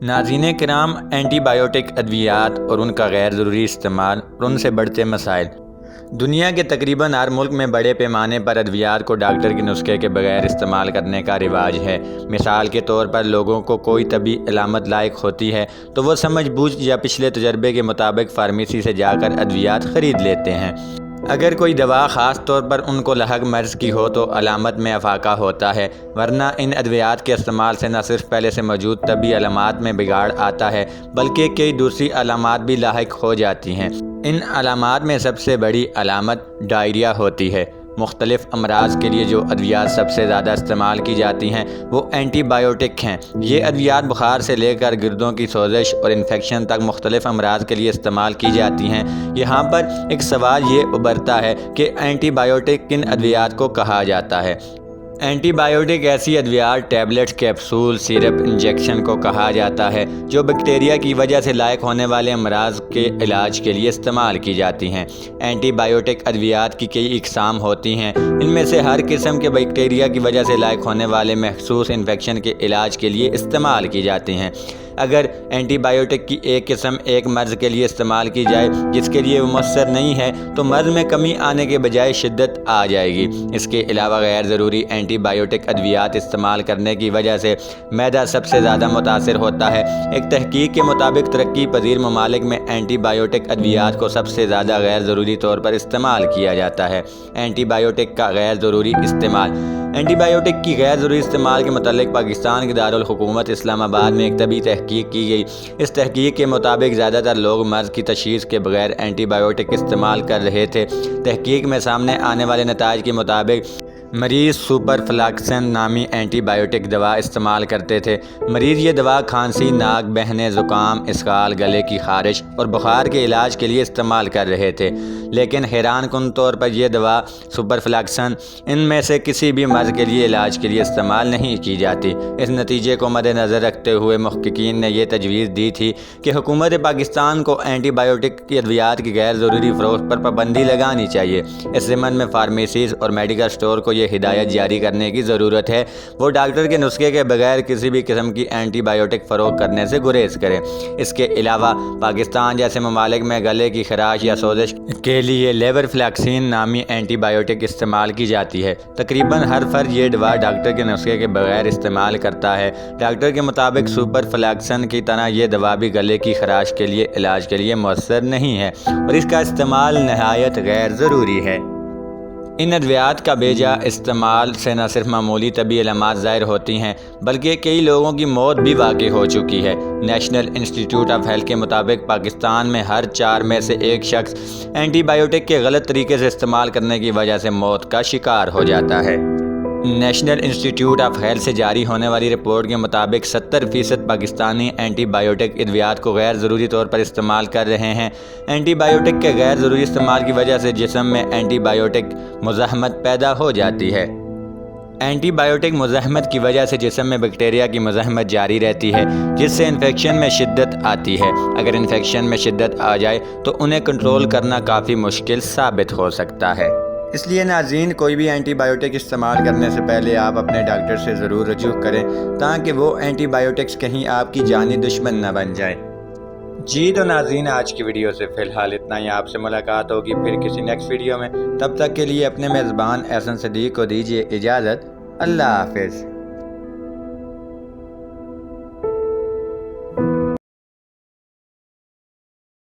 ناظرین کرام، anti biotic ادویات اور ان کا غیر ضروری استعمال اور ان سے بڑھتے مسائل۔ دنیا کے تقریباً ہر ملک میں بڑے پیمانے پر ادویات کو ڈاکٹر کے نسخے کے بغیر استعمال کرنے کا رواج ہے۔ مثال کے طور پر لوگوں کو کوئی طبی علامت لاحق ہوتی ہے تو وہ سمجھ بوجھ یا پچھلے تجربے کے مطابق فارمیسی سے جا کر ادویات خرید لیتے ہیں۔ اگر کوئی دوا خاص طور پر ان کو لاحق مرض کی ہو تو علامت میں افاقہ ہوتا ہے، ورنہ ان ادویات کے استعمال سے نہ صرف پہلے سے موجود طبی علامات میں بگاڑ آتا ہے بلکہ کئی دوسری علامات بھی لاحق ہو جاتی ہیں۔ ان علامات میں سب سے بڑی علامت ڈائریا ہوتی ہے۔ مختلف امراض کے لیے جو ادویات سب سے زیادہ استعمال کی جاتی ہیں وہ اینٹی بایوٹک ہیں۔ یہ ادویات بخار سے لے کر گردوں کی سوزش اور انفیکشن تک مختلف امراض کے لیے استعمال کی جاتی ہیں۔ یہاں پر ایک سوال یہ ابھرتا ہے کہ اینٹی بایوٹک کن ادویات کو کہا جاتا ہے؟ اینٹی بایوٹک ایسی ادویات، ٹیبلٹس، کیپسول، سیرپ، انجیکشن کو کہا جاتا ہے جو بیکٹیریا کی وجہ سے لاحق ہونے والے امراض کے علاج کے لیے استعمال کی جاتی ہیں۔ اینٹی بایوٹک ادویات کی کئی اقسام ہوتی ہیں۔ ان میں سے ہر قسم کے بیکٹیریا کی وجہ سے لاحق ہونے والے مخصوص انفیکشن کے علاج کے لیے استعمال کی جاتی ہیں۔ اگر اینٹی بایوٹک کی ایک قسم ایک مرض کے لیے استعمال کی جائے جس کے لیے وہ مؤثر نہیں ہے تو مرض میں کمی آنے کے بجائے شدت آ جائے گی۔ اس کے علاوہ غیر ضروری اینٹی بایوٹک ادویات استعمال کرنے کی وجہ سے معدہ سب سے زیادہ متاثر ہوتا ہے۔ ایک تحقیق کے مطابق ترقی پذیر ممالک میں اینٹی بایوٹک ادویات کو سب سے زیادہ غیر ضروری طور پر استعمال کیا جاتا ہے۔ اینٹی بایوٹک کا غیر ضروری استعمال۔ اینٹی بایوٹک کی غیر ضروری استعمال کے متعلق پاکستان کے دارالحکومت اسلام آباد میں ایک طبی تحقیق کی گئی۔ اس تحقیق کے مطابق زیادہ تر لوگ مرض کی تشخیص کے بغیر اینٹی بایوٹک استعمال کر رہے تھے۔ تحقیق میں سامنے آنے والے نتائج کے مطابق مریض سپر فلاکسن نامی اینٹی بایوٹک دوا استعمال کرتے تھے۔ مریض یہ دوا کھانسی، ناک بہنے، زکام، اسقال، گلے کی خارش اور بخار کے علاج کے لیے استعمال کر رہے تھے، لیکن حیران کن طور پر یہ دوا سپر فلاکسن ان میں سے کسی بھی مرض کے لیے علاج کے لیے استعمال نہیں کی جاتی۔ اس نتیجے کو مد نظر رکھتے ہوئے محققین نے یہ تجویز دی تھی کہ حکومت پاکستان کو اینٹی بایوٹک کی ادویات کی غیر ضروری فروخت پر پابندی لگانی چاہیے۔ اس ضمن میں فارمیسیز اور میڈیکل اسٹور کو یہ ہدایت جاری کرنے کی ضرورت ہے وہ ڈاکٹر کے نسخے کے بغیر کسی بھی قسم کی اینٹی بایوٹک فروخت کرنے سے گریز کریں۔ اس کے علاوہ پاکستان جیسے ممالک میں گلے کی خراش یا سوزش کے لیے لیور فلیکسین نامی اینٹی بایوٹک استعمال کی جاتی ہے۔ تقریباً ہر فرد یہ دوا ڈاکٹر کے نسخے کے بغیر استعمال کرتا ہے۔ ڈاکٹر کے مطابق سپر فلیکسن کی طرح یہ دوا بھی گلے کی خراش کے لیے علاج کے لیے مؤثر نہیں ہے اور اس کا استعمال نہایت غیر ضروری ہے۔ ان ادویات کا بے جا استعمال سے نہ صرف معمولی طبی علامات ظاہر ہوتی ہیں بلکہ کئی لوگوں کی موت بھی واقع ہو چکی ہے۔ نیشنل انسٹی ٹیوٹ آف ہیلتھ کے مطابق پاکستان میں ہر 4 میں سے ایک شخص اینٹی بایوٹک کے غلط طریقے سے استعمال کرنے کی وجہ سے موت کا شکار ہو جاتا ہے۔ نیشنل انسٹی ٹیوٹ آف ہیلتھ سے جاری ہونے والی رپورٹ کے مطابق 70% پاکستانی اینٹی بایوٹک ادویات کو غیر ضروری طور پر استعمال کر رہے ہیں۔ اینٹی بایوٹک کے غیر ضروری استعمال کی وجہ سے جسم میں اینٹی بایوٹک مزاحمت پیدا ہو جاتی ہے۔ اینٹی بایوٹک مزاحمت کی وجہ سے جسم میں بیکٹیریا کی مزاحمت جاری رہتی ہے جس سے انفیکشن میں شدت آتی ہے۔ اگر انفیکشن میں شدت آ جائے تو انہیں کنٹرول کرنا کافی مشکل ثابت ہو سکتا ہے۔ اس لیے ناظرین، کوئی بھی اینٹی بایوٹک استعمال کرنے سے پہلے آپ اپنے ڈاکٹر سے ضرور رجوع کریں تاکہ وہ اینٹی بایوٹکس کہیں آپ کی جانی دشمن نہ بن جائیں۔ جی تو ناظرین، آج کی ویڈیو سے فی الحال اتنا ہی۔ آپ سے ملاقات ہوگی پھر کسی نیکسٹ ویڈیو میں۔ تب تک کے لیے اپنے میزبان احسن صدیق کو دیجیے اجازت۔ اللہ حافظ۔